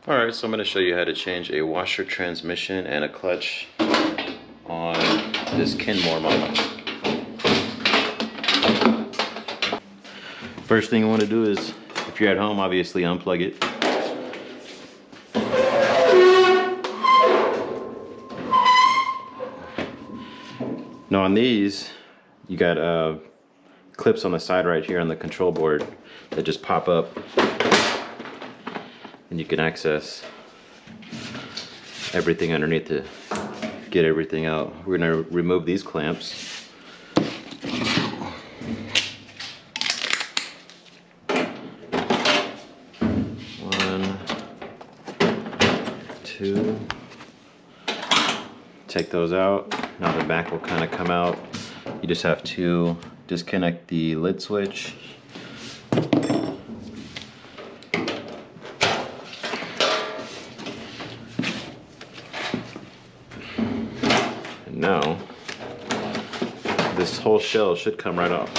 Alright, so I'm going to show you how to change a washer, transmission, and a clutch on this Kenmore model. First thing you want to do is, if you're at home, obviously unplug it. Now on these, you got clips on the side right here on the control board that just pop up, and you can access everything underneath to get everything out. We're going to remove these clamps. One, two. Take those out. Now the back will kind of come out. You just have to disconnect the lid switch. And now this whole shell should come right off.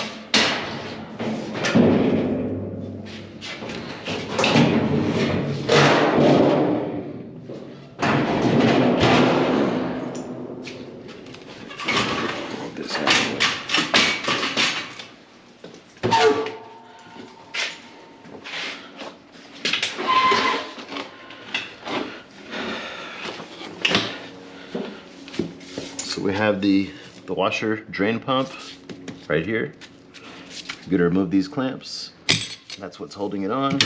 So we have the washer drain pump right here. You're gonna remove these clamps. That's what's holding it on.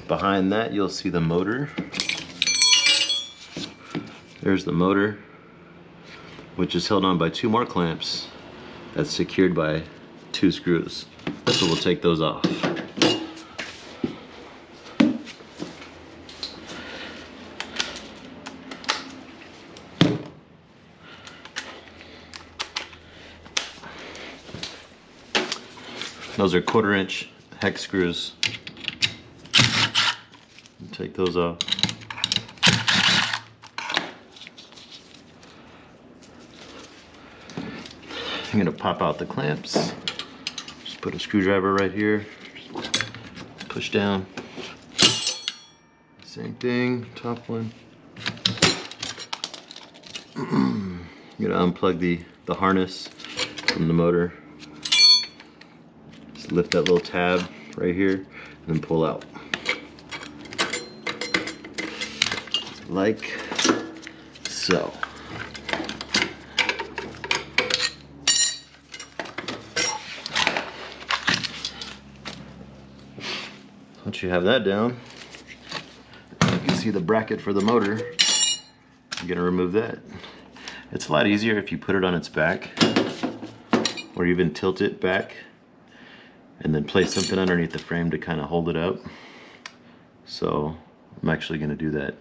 Behind that, you'll see the motor. There's the motor, which is held on by 2 more clamps. That's secured by 2 screws. So we'll take those off. Those are 1/4 inch hex screws. Take those off. I'm gonna pop out the clamps. Just put a screwdriver right here. Push down. Same thing, top one. I'm gonna unplug the harness from the motor. Just lift that little tab right here and then pull out. Like so. Once you have that down, you can see the bracket for the motor. You're gonna remove that. It's a lot easier if you put it on its back, or even tilt it back, and then place something underneath the frame to kind of hold it up. So I'm actually gonna do that,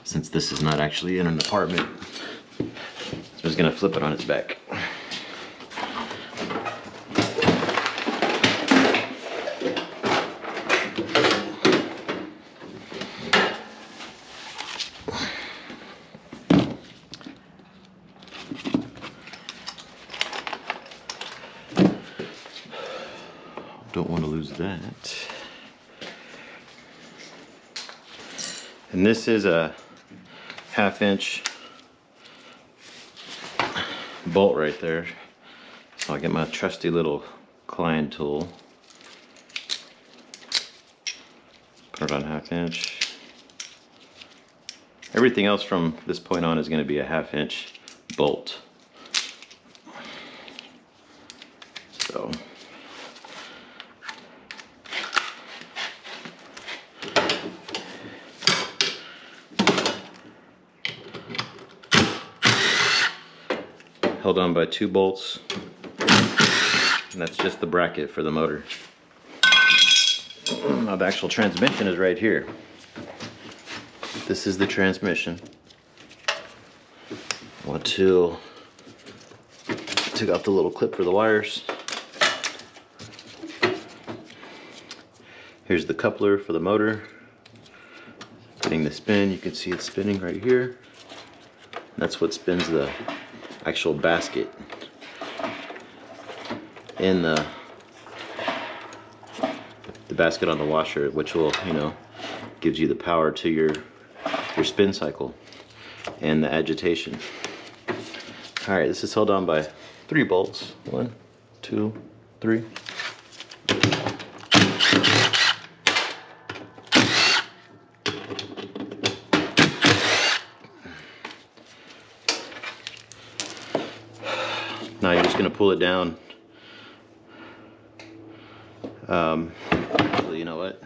since this is not actually in an apartment. So I'm just gonna flip it on its back. Don't want to lose that. And this is a 1/2 inch bolt right there. So I'll get my trusty little Klein tool. Put it on 1/2 inch. Everything else from this point on is going to be a 1/2 inch bolt. So held on by 2 bolts, and that's just the bracket for the motor. Now the actual transmission is right here. This is the transmission. I want to take off the little clip for the wires. Here's the coupler for the motor. Getting the spin, you can see it spinning right here. That's what spins the actual basket in the basket on the washer, which will, you know, gives you the power to your spin cycle and the agitation. All right, this is held on by 3 bolts. 1, 2, 3. Now you're just going to pull it down. Actually, you know what?